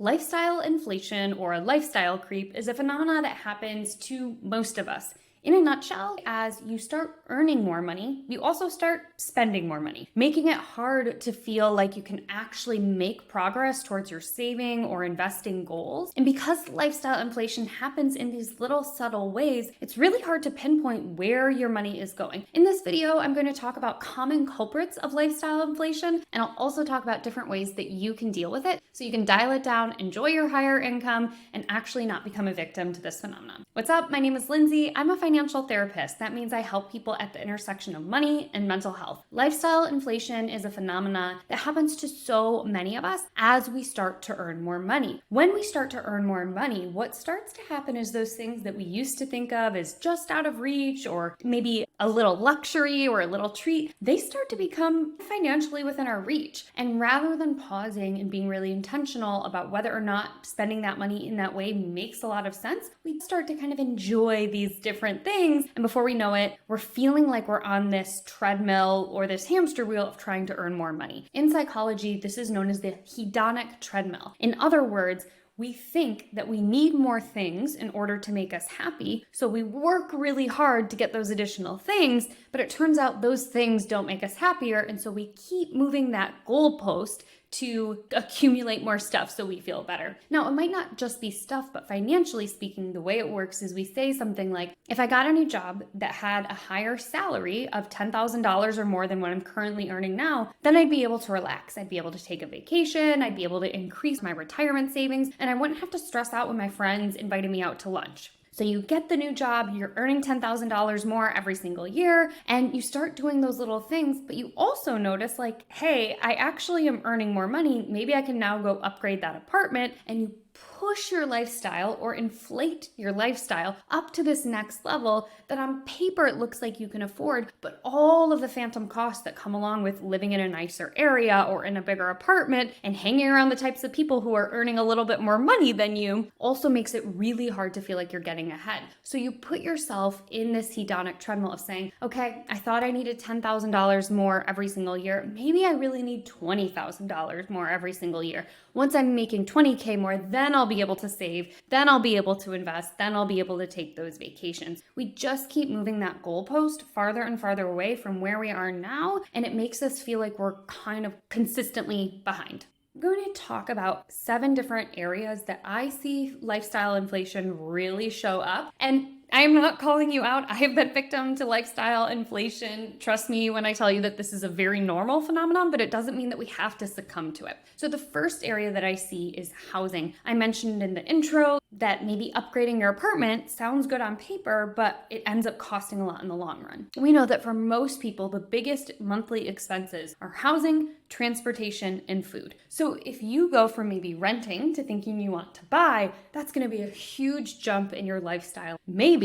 Lifestyle inflation or lifestyle creep is a phenomenon that happens to most of us. In a nutshell, as you start earning more money, you also start spending more money, making it hard to feel like you can actually make progress towards your saving or investing goals. And because lifestyle inflation happens in these little subtle ways, it's really hard to pinpoint where your money is going. In this video, I'm going to talk about common culprits of lifestyle inflation, and I'll also talk about different ways that you can deal with it so you can dial it down, enjoy your higher income, and actually not become a victim to this phenomenon. What's up? My name is Lindsay. I'm a financial therapist. That means I help people at the intersection of money and mental health. Lifestyle inflation is a phenomenon that happens to so many of us as we start to earn more money. When we start to earn more money, what starts to happen is those things that we used to think of as just out of reach or maybe a little luxury or a little treat, they start to become financially within our reach. And rather than pausing and being really intentional about whether or not spending that money in that way makes a lot of sense, we start to kind of enjoy these different things. And before we know it, we're feeling like we're on this treadmill or this hamster wheel of trying to earn more money. In psychology, this is known as the hedonic treadmill. In other words, we think that we need more things in order to make us happy, so we work really hard to get those additional things, but it turns out those things don't make us happier, and so we keep moving that goalpost to accumulate more stuff so we feel better. Now, it might not just be stuff, but financially speaking, the way it works is we say something like, if I got a new job that had a higher salary of $10,000 or more than what I'm currently earning now, then I'd be able to relax. I'd be able to take a vacation. I'd be able to increase my retirement savings, and I wouldn't have to stress out when my friends invited me out to lunch. So you get the new job, you're earning $10,000 more every single year, and you start doing those little things, but you also notice like, hey, I actually am earning more money. Maybe I can now go upgrade that apartment, and you push your lifestyle or inflate your lifestyle up to this next level that on paper it looks like you can afford, but all of the phantom costs that come along with living in a nicer area or in a bigger apartment and hanging around the types of people who are earning a little bit more money than you also makes it really hard to feel like you're getting ahead. So you put yourself in this hedonic treadmill of saying, okay, I thought I needed $10,000 more every single year. Maybe I really need $20,000 more every single year. Once I'm making 20K more, then I'll be able to save, then I'll be able to invest, then I'll be able to take those vacations. We just keep moving that goalpost farther and farther away from where we are now, and it makes us feel like we're kind of consistently behind. I'm going to talk about 7 different areas that I see lifestyle inflation really show up. And I am not calling you out. I have been victim to lifestyle inflation. Trust me when I tell you that this is a very normal phenomenon, but it doesn't mean that we have to succumb to it. So the first area that I see is housing. I mentioned in the intro that maybe upgrading your apartment sounds good on paper, but it ends up costing a lot in the long run. We know that for most people, the biggest monthly expenses are housing, transportation, and food. So if you go from maybe renting to thinking you want to buy, that's going to be a huge jump in your lifestyle. Maybe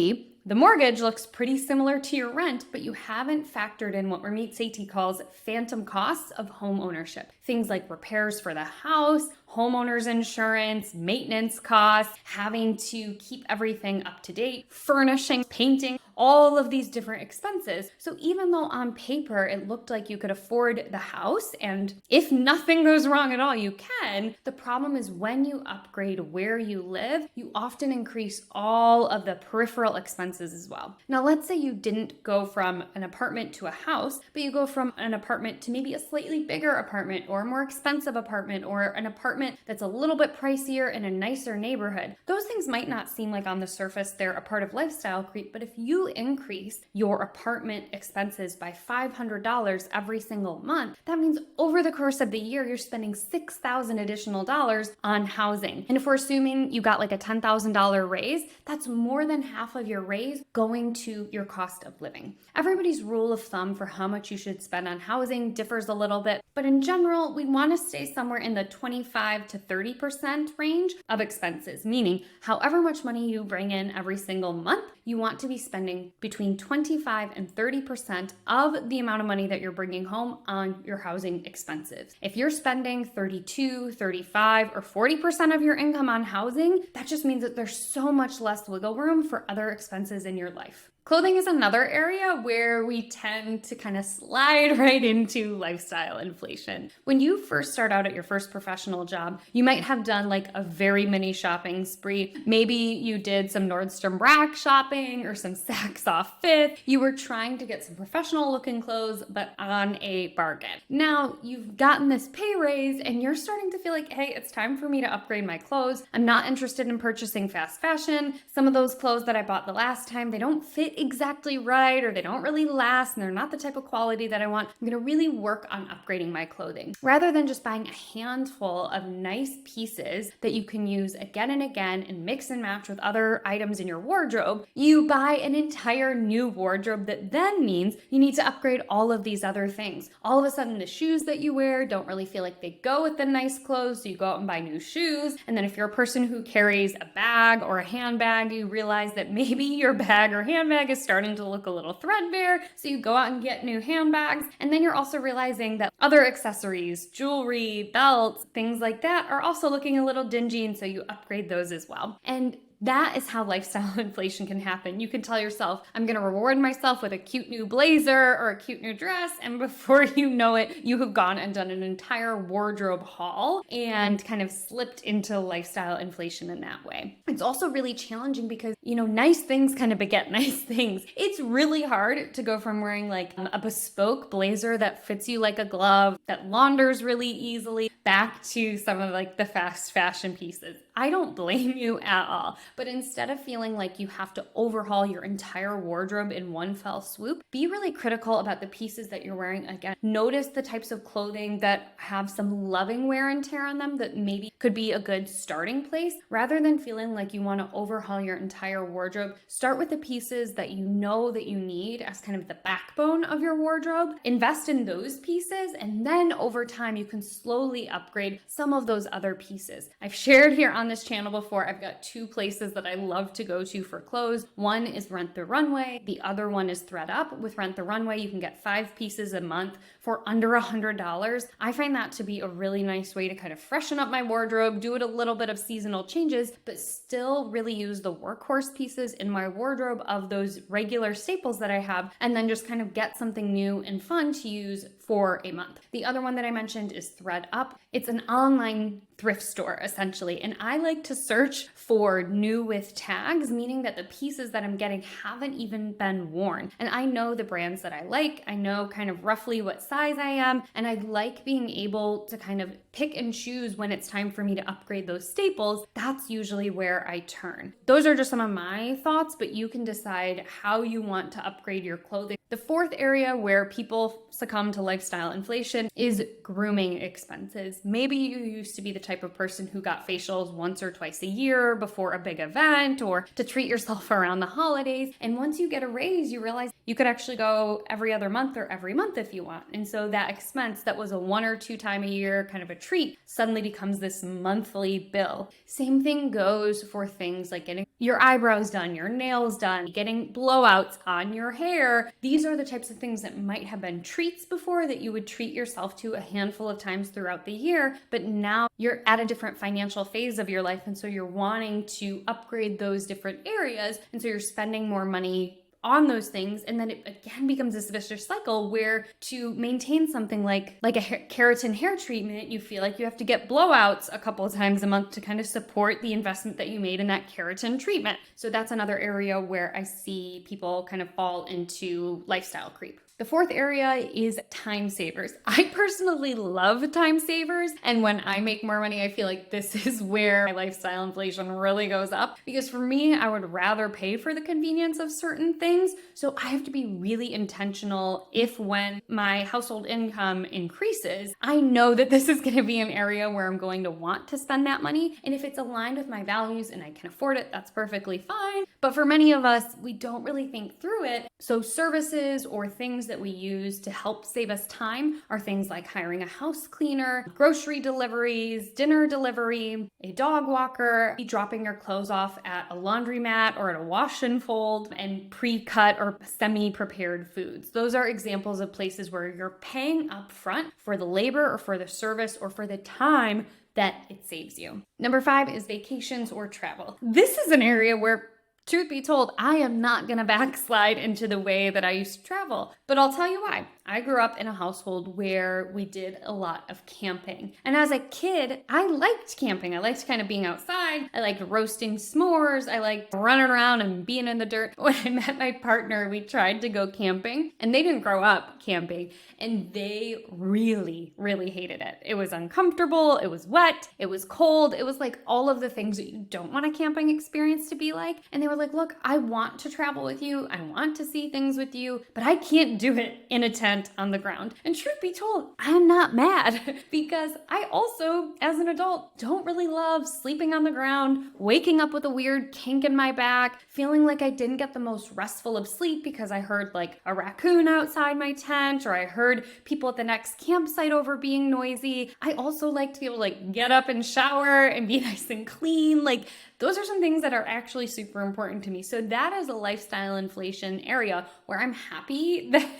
the mortgage looks pretty similar to your rent, but you haven't factored in what Ramit Sethi calls phantom costs of home ownership. Things like repairs for the house, homeowner's insurance, maintenance costs, having to keep everything up to date, furnishing, painting, all of these different expenses. So even though on paper it looked like you could afford the house, and if nothing goes wrong at all, you can, the problem is when you upgrade where you live, you often increase all of the peripheral expenses as well. Now, let's say you didn't go from an apartment to a house, but you go from an apartment to maybe a slightly bigger apartment or a more expensive apartment or an apartment that's a little bit pricier in a nicer neighborhood. Those things might not seem like on the surface they're a part of lifestyle creep, but if you increase your apartment expenses by $500 every single month, that means over the course of the year, you're spending $6,000 additional dollars on housing. And if we're assuming you got like a $10,000 raise, that's more than half of your raise going to your cost of living. Everybody's rule of thumb for how much you should spend on housing differs a little bit, but in general, we want to stay somewhere in the 25 to 30% range of expenses, meaning however much money you bring in every single month, you want to be spending between 25 and 30% of the amount of money that you're bringing home on your housing expenses. If you're spending 32, 35, or 40% of your income on housing, that just means that there's so much less wiggle room for other expenses in your life. Clothing is another area where we tend to kind of slide right into lifestyle inflation. When you first start out at your first professional job, you might have done like a very mini shopping spree. Maybe you did some Nordstrom Rack shopping or some Saks Off Fifth. You were trying to get some professional looking clothes, but on a bargain. Now you've gotten this pay raise and you're starting to feel like, hey, it's time for me to upgrade my clothes. I'm not interested in purchasing fast fashion. Some of those clothes that I bought the last time, they don't fit exactly right, or they don't really last, and they're not the type of quality that I want. I'm gonna really work on upgrading my clothing. Rather than just buying a handful of nice pieces that you can use again and again and mix and match with other items in your wardrobe, you buy an entire new wardrobe that then means you need to upgrade all of these other things. All of a sudden, the shoes that you wear don't really feel like they go with the nice clothes, so you go out and buy new shoes. And then if you're a person who carries a bag or a handbag, you realize that maybe your bag or handbag is starting to look a little threadbare, so you go out and get new handbags. And then you're also realizing that other accessories, jewelry, belts, things like that are also looking a little dingy, and so you upgrade those as well. And that is how lifestyle inflation can happen. You can tell yourself, I'm going to reward myself with a cute new blazer or a cute new dress. And before you know it, you have gone and done an entire wardrobe haul and kind of slipped into lifestyle inflation in that way. It's also really challenging because, nice things kind of beget nice things. It's really hard to go from wearing like a bespoke blazer that fits you like a glove, that launders really easily, back to some of like the fast fashion pieces. I don't blame you at all. But instead of feeling like you have to overhaul your entire wardrobe in one fell swoop, be really critical about the pieces that you're wearing. Again, notice the types of clothing that have some loving wear and tear on them that maybe could be a good starting place. Rather than feeling like you want to overhaul your entire wardrobe, start with the pieces that you know that you need as kind of the backbone of your wardrobe. Invest in those pieces, and then over time you can slowly upgrade some of those other pieces. I've shared here on this channel before, I've got two places that I love to go to for clothes. One is Rent the Runway. The other one is ThredUp. With Rent the Runway, you can get 5 pieces a month for under $100. I find that to be a really nice way to kind of freshen up my wardrobe, do it a little bit of seasonal changes, but still really use the workhorse pieces in my wardrobe of those regular staples that I have, and then just kind of get something new and fun to use for a month. The other one that I mentioned is ThredUp. It's an online thrift store essentially, and I like to search for new with tags, meaning that the pieces that I'm getting haven't even been worn. And I know the brands that I like, I know kind of roughly what size I am, and I like being able to kind of pick and choose when it's time for me to upgrade those staples. That's usually where I turn. Those are just some of my thoughts, but you can decide how you want to upgrade your clothing. The fourth area where people succumb to lifestyle inflation is grooming expenses. Maybe you used to be the type of person who got facials once or twice a year before a big event or to treat yourself around the holidays. And once you get a raise, you realize you could actually go every other month or every month if you want. And so that expense that was a 1 or 2 time a year kind of a treat suddenly becomes this monthly bill. Same thing goes for things like getting your eyebrows done, your nails done, getting blowouts on your hair. These are the types of things that might have been treats before that you would treat yourself to a handful of times throughout the year, but now you're at a different financial phase of your life, and so you're wanting to upgrade those different areas, and so you're spending more money on those things, and then it again becomes this vicious cycle where to maintain something like a keratin hair treatment, you feel like you have to get blowouts a couple of times a month to kind of support the investment that you made in that keratin treatment. So that's another area where I see people kind of fall into lifestyle creep. The fourth area is Timesavers. I personally love Timesavers, and when I make more money, I feel like this is where my lifestyle inflation really goes up, because for me, I would rather pay for the convenience of certain things, so I have to be really intentional when my household income increases, I know that this is going to be an area where I'm going to want to spend that money, and if it's aligned with my values and I can afford it, that's perfectly fine. But for many of us, we don't really think through it, so services or things that we use to help save us time are things like hiring a house cleaner, grocery deliveries, dinner delivery, a dog walker, dropping your clothes off at a laundromat or at a wash and fold, and pre-cut or semi-prepared foods. Those are examples of places where you're paying up front for the labor or for the service or for the time that it saves you. Number 5 is vacations or travel. This is an area where Truth be told, I am not going to backslide into the way that I used to travel, but I'll tell you why. I grew up in a household where we did a lot of camping. And as a kid, I liked camping. I liked kind of being outside. I liked roasting s'mores. I liked running around and being in the dirt. When I met my partner, we tried to go camping, and they didn't grow up camping, and they really, really hated it. It was uncomfortable. It was wet. It was cold. It was like all of the things that you don't want a camping experience to be like. And they were like, look, I want to travel with you. I want to see things with you, but I can't do it in a tent on the ground. And truth be told, I'm not mad because I also, as an adult, don't really love sleeping on the ground, waking up with a weird kink in my back, feeling like I didn't get the most restful of sleep because I heard like a raccoon outside my tent, or I heard people at the next campsite over being noisy. I also like to be able to like get up and shower and be nice and clean. Like those are some things that are actually super important to me. So that is a lifestyle inflation area where I'm happy that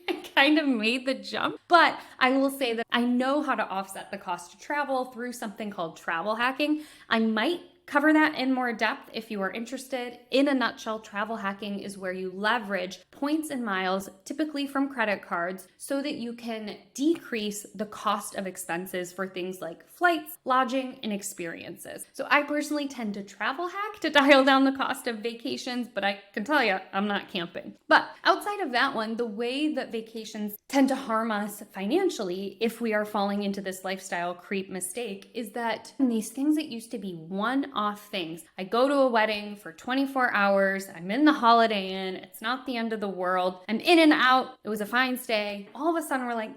I kind of made the jump. But I will say that I know how to offset the cost of travel through something called travel hacking. I might cover that in more depth if you are interested. In a nutshell, travel hacking is where you leverage points and miles, typically from credit cards, so that you can decrease the cost of expenses for things like flights, lodging, and experiences. So I personally tend to travel hack to dial down the cost of vacations, but I can tell you, I'm not camping. But outside of that one, the way that vacations tend to harm us financially if we are falling into this lifestyle creep mistake is that these things that used to be one-off things. I go to a wedding for 24 hours, I'm in the Holiday Inn, it's not the end of the world, I'm in and out, it was a fine stay. All of a sudden we're like,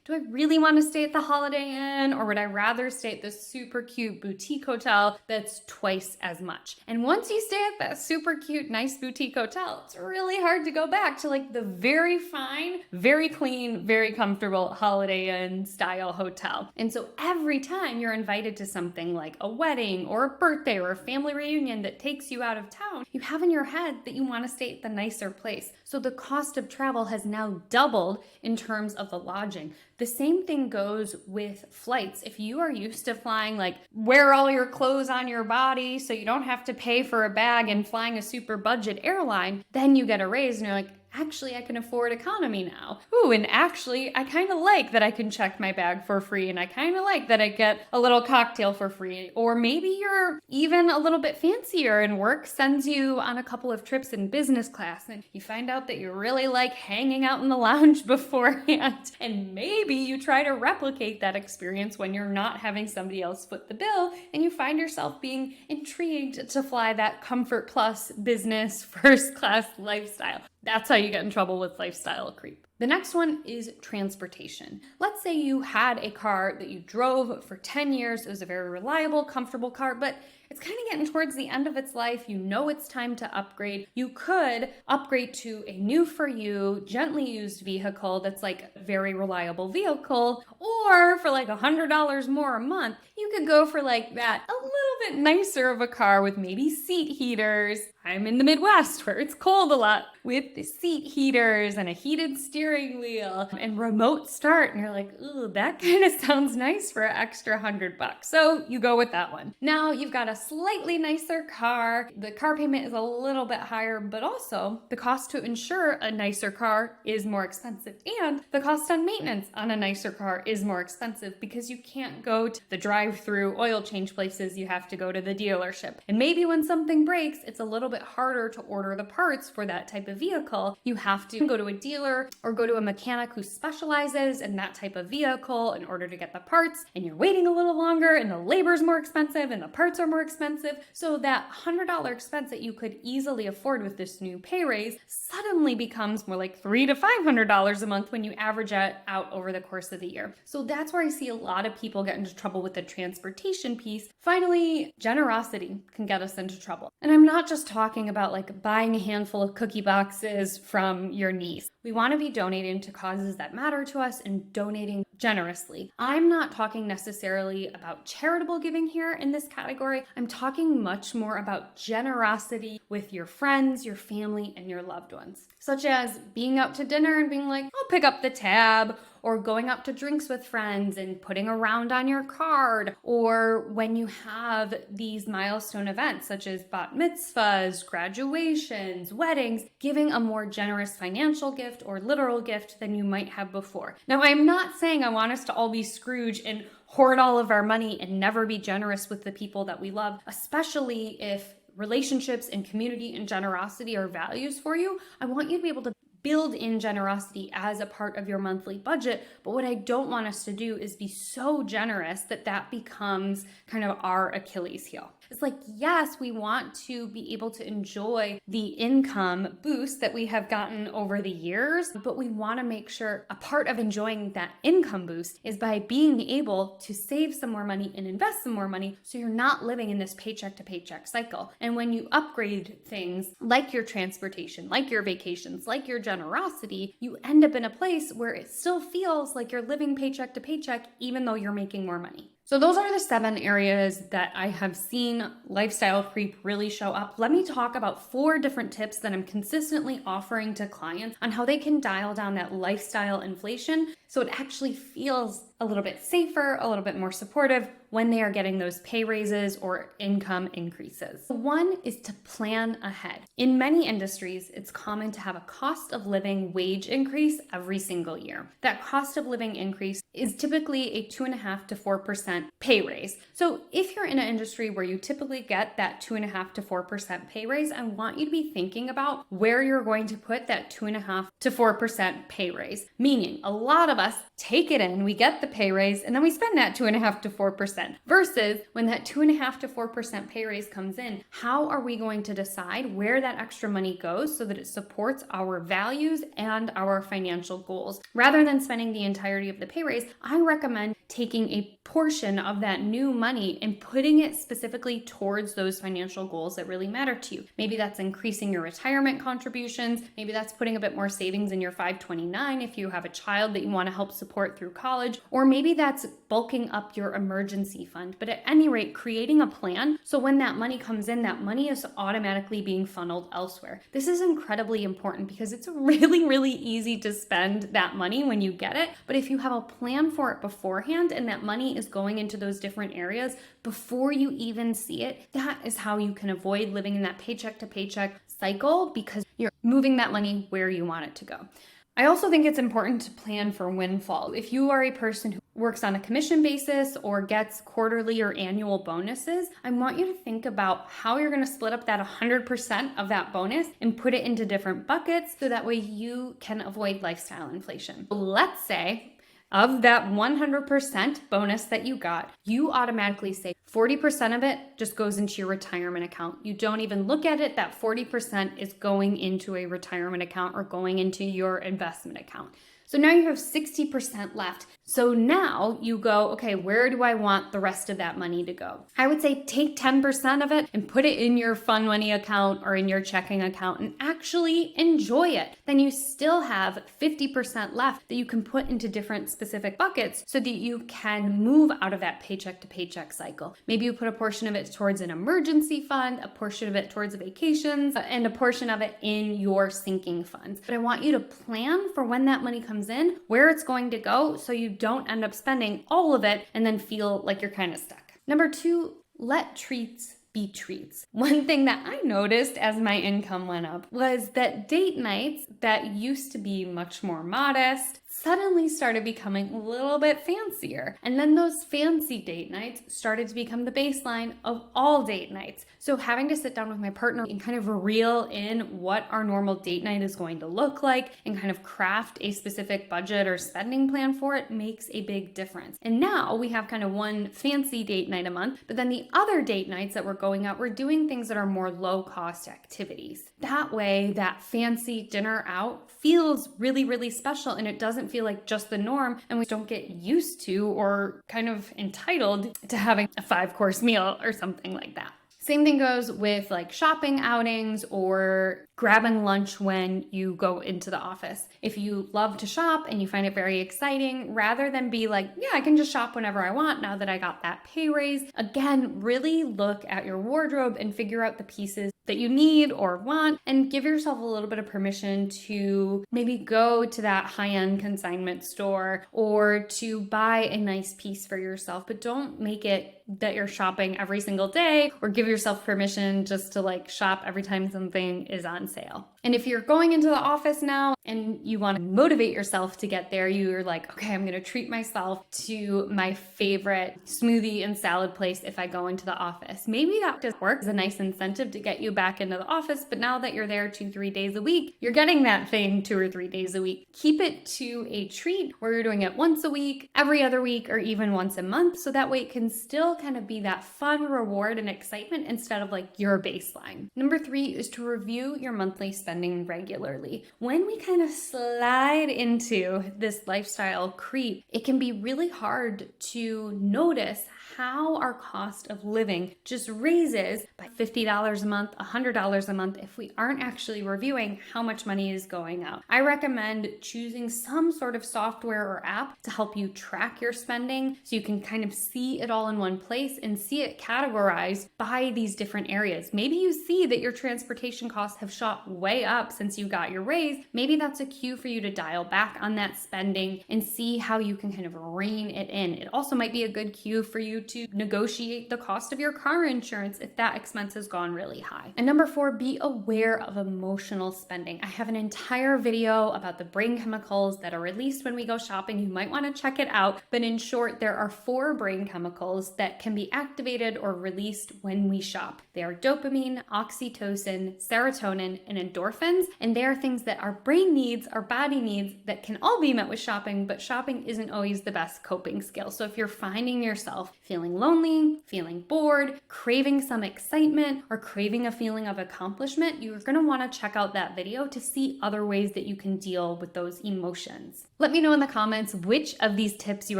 do I really want to stay at the Holiday Inn, or would I rather stay at this super cute boutique hotel that's twice as much? And once you stay at that super cute, nice boutique hotel, it's really hard to go back to like the very fine, very clean, very comfortable Holiday Inn style hotel. And so every time you're invited to something like a wedding or a birthday or a family reunion that takes you out of town, you have in your head that you want to stay at the nicer place. So the cost of travel has now doubled in terms of the lodging. The same thing goes with flights. If you are used to flying, like wear all your clothes on your body so you don't have to pay for a bag and flying a super budget airline, then you get a raise and you're like, actually, I can afford economy now. Ooh, and actually, I kind of like that I can check my bag for free, and I kind of like that I get a little cocktail for free. Or maybe you're even a little bit fancier and work sends you on a couple of trips in business class, and you find out that you really like hanging out in the lounge beforehand. And maybe you try to replicate that experience when you're not having somebody else foot the bill, and you find yourself being intrigued to fly that Comfort Plus business first class lifestyle. That's how you get in trouble with lifestyle creep. The next one is transportation. Let's say you had a car that you drove for 10 years. It was a very reliable, comfortable car, but it's kind of getting towards the end of its life. You know it's time to upgrade. You could upgrade to a new for you, gently used vehicle that's like a very reliable vehicle, or for like $100 more a month, you could go for like that a little bit nicer of a car with maybe seat heaters. I'm in the Midwest where it's cold a lot, with the seat heaters and a heated steering wheel and remote start. And you're like, ooh, that kind of sounds nice for an extra $100. So you go with that one. Now you've got a slightly nicer car. The car payment is a little bit higher, but also the cost to insure a nicer car is more expensive. And the cost on maintenance on a nicer car is more expensive because you can't go to the drive-through oil change places. You have to go to the dealership. And maybe when something breaks, it's a little bit harder to order the parts for that type of vehicle. You have to go to a dealer or go to a mechanic who specializes in that type of vehicle in order to get the parts, and you're waiting a little longer, and the labor is more expensive and the parts are more expensive. So that $100 expense that you could easily afford with this new pay raise suddenly becomes more like $300 to $500 a month when you average it out over the course of the year. So that's where I see a lot of people get into trouble with the transportation piece. Finally, generosity can get us into trouble. And I'm not just talking about like buying a handful of cookie boxes from your niece. We want to be donating to causes that matter to us and donating generously. I'm not talking necessarily about charitable giving here in this category. I'm talking much more about generosity with your friends, your family, and your loved ones, such as being out to dinner and being like, I'll pick up the tab, or going out to drinks with friends and putting a round on your card, or when you have these milestone events such as bat mitzvahs, graduations, weddings, giving a more generous financial gift or literal gift than you might have before. Now, I'm not saying I want us to all be Scrooge and hoard all of our money and never be generous with the people that we love, especially if relationships and community and generosity are values for you. I want you to be able to build in generosity as a part of your monthly budget. But what I don't want us to do is be so generous that that becomes kind of our Achilles heel. It's like, yes, we want to be able to enjoy the income boost that we have gotten over the years, but we want to make sure a part of enjoying that income boost is by being able to save some more money and invest some more money so you're not living in this paycheck to paycheck cycle. And when you upgrade things like your transportation, like your vacations, like your generosity, you end up in a place where it still feels like you're living paycheck to paycheck even though you're making more money. So those are the 7 areas that I have seen lifestyle creep really show up. Let me talk about 4 different tips that I'm consistently offering to clients on how they can dial down that lifestyle inflation so it actually feels a little bit safer, a little bit more supportive when they are getting those pay raises or income increases. One is to plan ahead. In many industries, it's common to have a cost of living wage increase every single year. That cost of living increase is typically a 2.5% to 4% pay raise. So if you're in an industry where you typically get that 2.5% to 4% pay raise, I want you to be thinking about where you're going to put that 2.5% to 4% pay raise. Meaning, a lot of us take it in, we get the pay raise, and then we spend that 2.5% to 4%. Versus when that 2.5% to 4% pay raise comes in, how are we going to decide where that extra money goes so that it supports our values and our financial goals? Rather than spending the entirety of the pay raise, I recommend taking a portion of that new money and putting it specifically towards those financial goals that really matter to you. Maybe that's increasing your retirement contributions. Maybe that's putting a bit more savings in your 529 if you have a child that you want to help support through college, or maybe that's bulking up your emergency fund. But at any rate, creating a plan so when that money comes in, that money is automatically being funneled elsewhere. This is incredibly important because it's really, really easy to spend that money when you get it. But if you have a plan for it beforehand and that money is going into those different areas before you even see it, that is how you can avoid living in that paycheck to paycheck cycle because you're moving that money where you want it to go. I also think it's important to plan for windfall. If you are a person who works on a commission basis or gets quarterly or annual bonuses, I want you to think about how you're going to split up that 100% of that bonus and put it into different buckets so that way you can avoid lifestyle inflation. Let's say of that 100% bonus that you got, you automatically say 40% of it just goes into your retirement account. You don't even look at it. That 40% is going into a retirement account or going into your investment account. So now you have 60% left. So now you go, okay, where do I want the rest of that money to go? I would say take 10% of it and put it in your fun money account or in your checking account and actually enjoy it. Then you still have 50% left that you can put into different specific buckets so that you can move out of that paycheck to paycheck cycle. Maybe you put a portion of it towards an emergency fund, a portion of it towards vacations, and a portion of it in your sinking funds. But I want you to plan for when that money comes in, where it's going to go, so you don't end up spending all of it and then feel like you're kind of stuck. Number 2, let treats be treats. One thing that I noticed as my income went up was that date nights that used to be much more modest suddenly started becoming a little bit fancier. And then those fancy date nights started to become the baseline of all date nights. So having to sit down with my partner and kind of reel in what our normal date night is going to look like and kind of craft a specific budget or spending plan for it makes a big difference. And now we have kind of one fancy date night a month, but then the other date nights that we're going out, we're doing things that are more low cost activities. That way, that fancy dinner out feels really, really special and it doesn't feel like just the norm, and we don't get used to or kind of entitled to having a 5-course meal or something like that. Same thing goes with like shopping outings or grabbing lunch when you go into the office. If you love to shop and you find it very exciting, rather than be like, yeah, I can just shop whenever I want now that I got that pay raise, again, really look at your wardrobe and figure out the pieces that you need or want, and give yourself a little bit of permission to maybe go to that high-end consignment store or to buy a nice piece for yourself, but don't make it that you're shopping every single day, or give yourself permission just to like shop every time something is on sale. And if you're going into the office now and you want to motivate yourself to get there, you're like, okay, I'm going to treat myself to my favorite smoothie and salad place if I go into the office. Maybe that just works as a nice incentive to get you back into the office, but now that you're there 2-3 days a week, you're getting that thing 2 or 3 days a week. Keep it to a treat where you're doing it once a week, every other week, or even once a month, so that way it can still kind of be that fun reward and excitement instead of like your baseline. Number 3 is to review your monthly spending regularly. When we kind of slide into this lifestyle creep, it can be really hard to notice how our cost of living just raises by $50 a month, $100 a month if we aren't actually reviewing how much money is going out. I recommend choosing some sort of software or app to help you track your spending so you can kind of see it all in one place and see it categorized by these different areas. Maybe you see that your transportation costs have shot way up since you got your raise. Maybe that's a cue for you to dial back on that spending and see how you can kind of rein it in. It also might be a good cue for you to negotiate the cost of your car insurance if that expense has gone really high. And number 4, be aware of emotional spending. I have an entire video about the brain chemicals that are released when we go shopping. You might want to check it out. But in short, there are 4 brain chemicals that can be activated or released when we shop. They are dopamine, oxytocin, serotonin, and endorphins. And they are things that our brain needs, our body needs, that can all be met with shopping, but shopping isn't always the best coping skill. So if you're finding yourself feeling lonely, feeling bored, craving some excitement, or craving a feeling of accomplishment, you're going to want to check out that video to see other ways that you can deal with those emotions. Let me know in the comments which of these tips you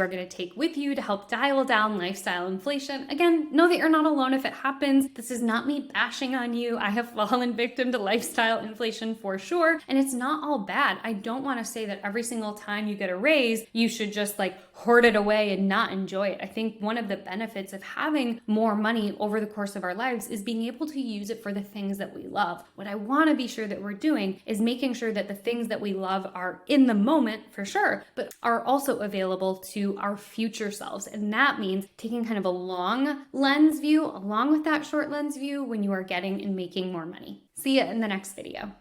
are going to take with you to help dial down lifestyle inflation. Again, know that you're not alone if it happens. This is not me bashing on you. I have fallen victim to lifestyle inflation for sure, and it's not all bad. I don't want to say that every single time you get a raise, you should just like hoard it away and not enjoy it. I think one of the benefits of having more money over the course of our lives is being able to use it for the things that we love. What I want to be sure that we're doing is making sure that the things that we love are in the moment for sure, but are also available to our future selves. And that means taking kind of a long lens view along with that short lens view when you are getting and making more money. See you in the next video.